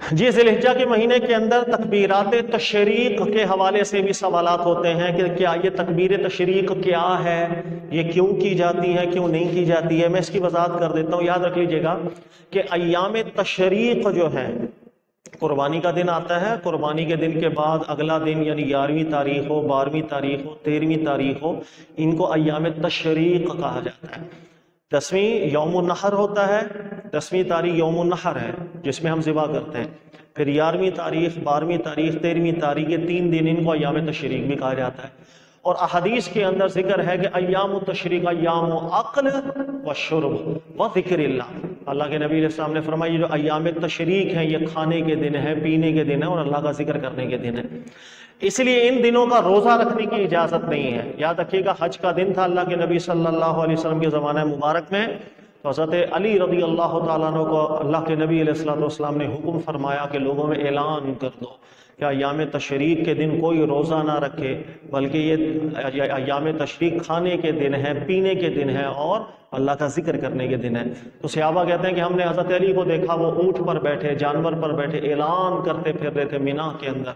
جی ذی الحجہ کے مہینے کے اندر تکبیرات تشریق کے حوالے سے بھی سوالات ہوتے ہیں کہ کیا یہ تکبیر تشریق کیا ہے، یہ کیوں کی جاتی ہے، کیوں نہیں کی جاتی ہے۔ میں اس کی وضاحت کر دیتا ہوں۔ یاد رکھ لیجئے گا کہ ایام تشریق جو ہے، قربانی کا دن آتا ہے، قربانی کے دن کے بعد اگلا دن یعنی 11ویں تاریخ ہو، 12ویں تاریخ ہو، 13ویں تاریخ ہو، ان کو ایام تشریق کہا جاتا ہے۔ 10ویں یوم النحر ہوتا ہے، 10ویں تاریخ یوم النحر ہے جس میں ہم ذبح کرتے ہیں۔ پھر 11ویں تاریخ، 12ویں تاریخ، 13ویں تاریخ، یہ 3 دن ان کو ایام تشریق بھی کہا جاتا ہے۔ اور احادیث کے اندر ذکر ہے کہ ایام التشریق ایام اکل و شرب و ذکر اللہ۔ اللہ کے نبی علیہ السلام نے فرمایا یہ جو ایام تشریق ہیں یہ کھانے کے دن ہے، پینے کے دن ہے اور اللہ کا ذکر کرنے کے دن ہے۔ اس لیے ان دنوں کا روزہ رکھنے کی اجازت نہیں ہے۔ یاد رکھیے گا حج کا دن تھا اللہ کے نبی صلی اللہ علیہ وسلم کے زمانہ مبارک میں، تو حضرت علی رضی اللہ تعالیٰ عنہ کو اللہ کے نبی علیہ السلام نے حکم فرمایا کہ لوگوں میں اعلان کر دو کہ ایام تشریق کے دن کوئی روزہ نہ رکھے، بلکہ یہ ایام تشریق کھانے کے دن ہے، پینے کے دن ہے اور اللہ کا ذکر کرنے کے دن ہے۔ تو صحابہ کہتے ہیں کہ ہم نے حضرت علی کو دیکھا وہ اونٹ پر بیٹھے، جانور پر بیٹھے، اعلان کرتے پھر رہے تھے مینا کے اندر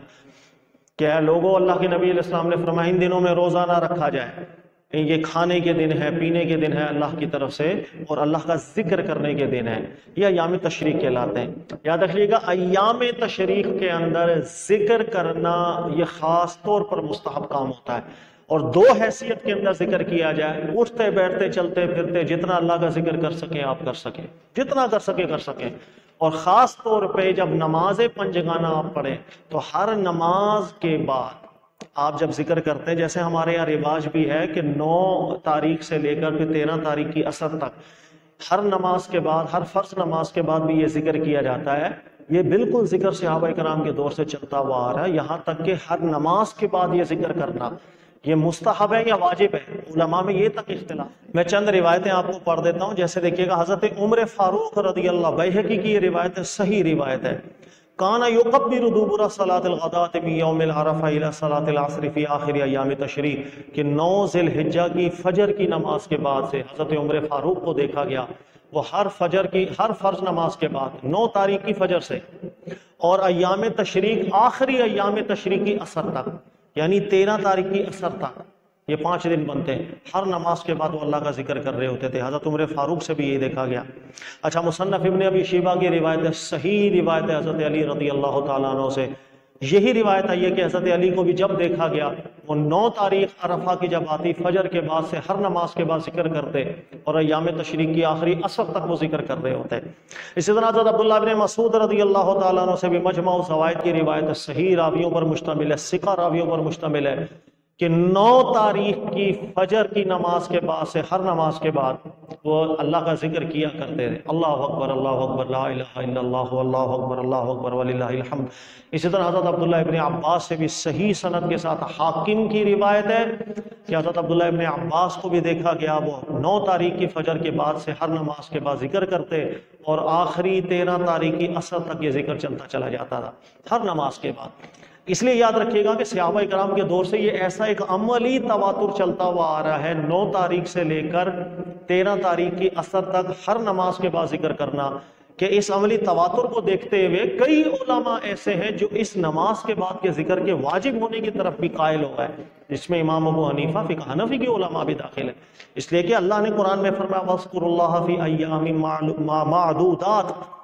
کہ اے لوگوں، اللہ کے نبی علیہ السلام نے فرمایا ان دنوں میں روزہ نہ رکھا جائے، یہ کھانے کے دن ہے، پینے کے دن ہے اللہ کی طرف سے اور اللہ کا ذکر کرنے کے دن ہے۔ یہ ایام تشریق کہلاتے ہیں۔ یاد رکھیے گا ایام تشریق کے اندر ذکر کرنا یہ خاص طور پر مستحب کام ہوتا ہے، اور 2 حیثیت کے اندر ذکر کیا جائے، اٹھتے بیٹھتے چلتے پھرتے جتنا اللہ کا ذکر کر سکیں آپ کر سکیں، جتنا کر سکیں کر سکیں۔ اور خاص طور پہ جب نماز پنجگانہ آپ پڑھیں تو ہر نماز کے بعد آپ جب ذکر کرتے ہیں، جیسے ہمارے یہاں رواج بھی ہے کہ 9 تاریخ سے لے کر پھر 13 تاریخ کی عصر تک ہر نماز کے بعد، ہر فرض نماز کے بعد بھی یہ ذکر کیا جاتا ہے۔ یہ بالکل ذکر صحابہ کرام کے دور سے چلتا ہوا آ رہا ہے، یہاں تک کہ ہر نماز کے بعد یہ ذکر کرنا یہ مستحب ہے یا واجب ہے، علماء میں یہ تک اختلاف۔ میں چند روایتیں آپ کو پڑھ دیتا ہوں، جیسے دیکھیے گا حضرت عمر فاروق رضی اللہ، بیہقی کی یہ روایت ہے، صحیح روایت ہے، کانا یکبر دبر صلاۃ الغداۃ من یوم العرفہ الی صلاۃ العصر فی آخر ایام تشریق، کہ 9 ذی الحجہ کی فجر کی نماز کے بعد سے حضرت عمر فاروق کو دیکھا گیا وہ ہر فرض نماز کے بعد 9 تاریخ کی فجر سے اور ایام تشریق آخری ایام تشریق کی عصر تک، یعنی 13 تاریخ کی عصر تک، یہ 5 دن بنتے ہیں، ہر نماز کے بعد وہ اللہ کا ذکر کر رہے ہوتے تھے۔ حضرت عمر فاروق سے بھی یہ دیکھا گیا۔ اچھا، مصنف ابن ابی شیبہ کی روایت ہے، صحیح روایت ہے حضرت علی رضی اللہ تعالیٰ عنہ سے، یہی روایت ہے یہ کہ حضرت علی کو بھی جب دیکھا گیا وہ 9 تاریخ عرفہ کی جب آتی فجر کے بعد سے ہر نماز کے بعد ذکر کرتے اور ایام تشریق کی آخری عصر تک وہ ذکر کر رہے ہوتے۔ اسی طرح حضرت عبداللہ بن مسعود رضی اللہ تعالیٰ عنہ سے بھی مجمع الزوائد کی روایت ہے، صحیح راویوں پر مشتمل ہے، ثقہ راویوں پر مشتمل ہے، کہ 9 تاریخ کی فجر کی نماز کے بعد سے ہر نماز کے بعد وہ اللہ کا ذکر کیا کرتے تھے، اللہ اکبر لا الہ الا اللہ اللہ اکبر وللہ الحمد۔ اسی طرح حضرت عبداللہ ابن عباس سے بھی صحیح سند کے ساتھ حاکم کی روایت ہے کہ حضرت عبداللہ ابن عباس کو بھی دیکھا گیا وہ 9 تاریخ کی فجر کے بعد سے ہر نماز کے بعد ذکر کرتے اور آخری 13 تاریخ کی عصر تک یہ ذکر چلتا چلا جاتا تھا ہر نماز کے بعد۔ اس لیے یاد رکھیے گا کہ صحابہ کرام کے دور سے یہ ایسا ایک عملی تواتر چلتا ہوا آ رہا ہے، 9 تاریخ سے لے کر 13 تاریخ کی عصر تک ہر نماز کے بعد ذکر کرنا، کہ اس عملی تواتر کو دیکھتے ہوئے کئی علماء ایسے ہیں جو اس نماز کے بعد کے ذکر کے واجب ہونے کی طرف بھی قائل ہو گئے، جس میں امام ابو حنیفہ فقہ حنفی کے علماء بھی داخل ہیں، اس لیے کہ اللہ نے قرآن میں فرمایا وَاذْكُرُوا اللَّهَ فِي أَيَّامٍ مَعْدُودَاتٍ،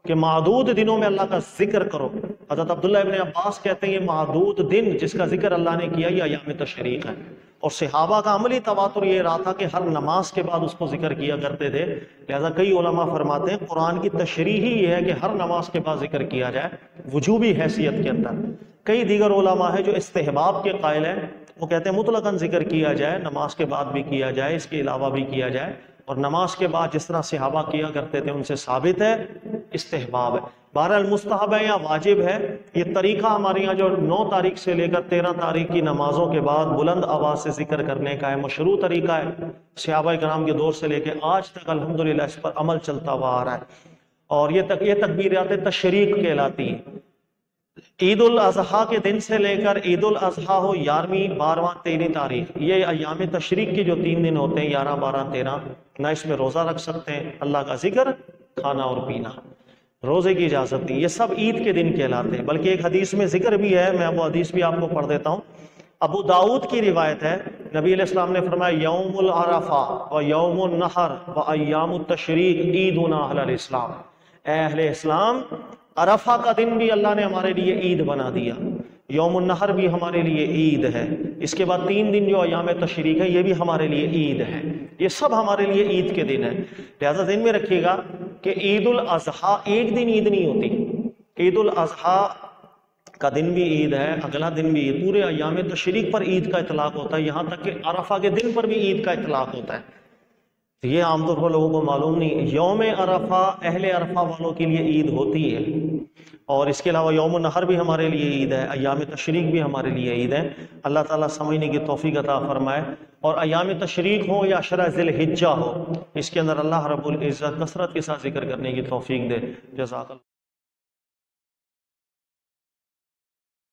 کہ معدود دنوں میں اللہ کا ذکر کرو۔ حضرت عبداللہ ابن عباس کہتے ہیں یہ معدود دن جس کا ذکر اللہ نے کیا یہ ایام تشریق ہے، اور صحابہ کا عملی تواتر یہ رہا تھا کہ ہر نماز کے بعد اس کو ذکر کیا کرتے تھے، لہذا کئی علماء فرماتے ہیں قرآن کی تشریح ہی یہ ہے کہ ہر نماز کے بعد ذکر کیا جائے وجوبی حیثیت کے اندر۔ کئی دیگر علماء ہیں جو استحباب کے قائل ہیں، وہ کہتے ہیں مطلقاً ذکر کیا جائے، نماز کے بعد بھی کیا جائے، اس کے علاوہ بھی کیا جائے، اور نماز کے بعد جس طرح صحابہ کیا کرتے تھے ان سے ثابت ہے، استحباب ہے۔ بہرحال مستحب ہے یا واجب ہے، یہ طریقہ ہمارے یہاں جو 9 تاریخ سے لے کر 13 تاریخ کی نمازوں کے بعد بلند آواز سے ذکر کرنے کا ہے، مشروع طریقہ ہے، صحابہ کرام کے دور سے لے کے آج تک الحمدللہ اس پر عمل چلتا ہوا آ رہا ہے، اور یہ تکبیرات تشریق کہلاتی ہیں۔ عید الاضحیٰ کے دن سے لے کر عید الاضحیٰ ہو 11ویں 12واں 13 تاریخ، یہ ایام تشریق کے جو 3 دن ہوتے ہیں 11 12 13، نہ اس میں روزہ رکھ سکتے ہیں، اللہ کا ذکر، کھانا اور پینا۔ روزے کی اجازت نہیں، یہ سب عید کے دن کہلاتے ہیں۔ بلکہ ایک حدیث میں ذکر بھی ہے، میں وہ حدیث بھی آپ کو پڑھ دیتا ہوں۔ ابو داؤد کی روایت ہے، نبی علیہ السلام نے فرمایا یوم العرفہ و یوم النحر و ایام التشریق عیدنا اہل الاسلام، اے اہل اسلام، عرفہ کا دن بھی اللہ نے ہمارے لیے عید بنا دیا، یوم النحر بھی ہمارے لیے عید ہے، اس کے بعد 3 دن جو ایام تشریق ہے یہ بھی ہمارے لیے عید ہے، یہ سب ہمارے لیے عید کے دن ہیں۔ لہذا ذہن میں رکھیے گا کہ عید الاضحیٰ ایک دن عید نہیں ہوتی، عید الاضحیٰ کا دن بھی عید ہے، اگلا دن بھی عید، پورے ایام تشریق پر عید کا اطلاق ہوتا ہے، یہاں تک کہ عرفہ کے دن پر بھی عید کا اطلاق ہوتا ہے۔ تو یہ عام طور پر لوگوں کو معلوم نہیں، یوم عرفہ اہل عرفہ والوں کے لیے عید ہوتی ہے، اور اس کے علاوہ یوم النحر بھی ہمارے لیے عید ہے، ایام تشریق بھی ہمارے لیے عید ہے۔ اللہ تعالیٰ سمجھنے کی توفیق عطا فرمائے، اور ایام تشریق ہو یا عشرہ ذی الحجہ ہو، اس کے اندر اللہ رب العزت کثرت کے ساتھ ذکر کرنے کی توفیق دے۔ جزاک اللہ۔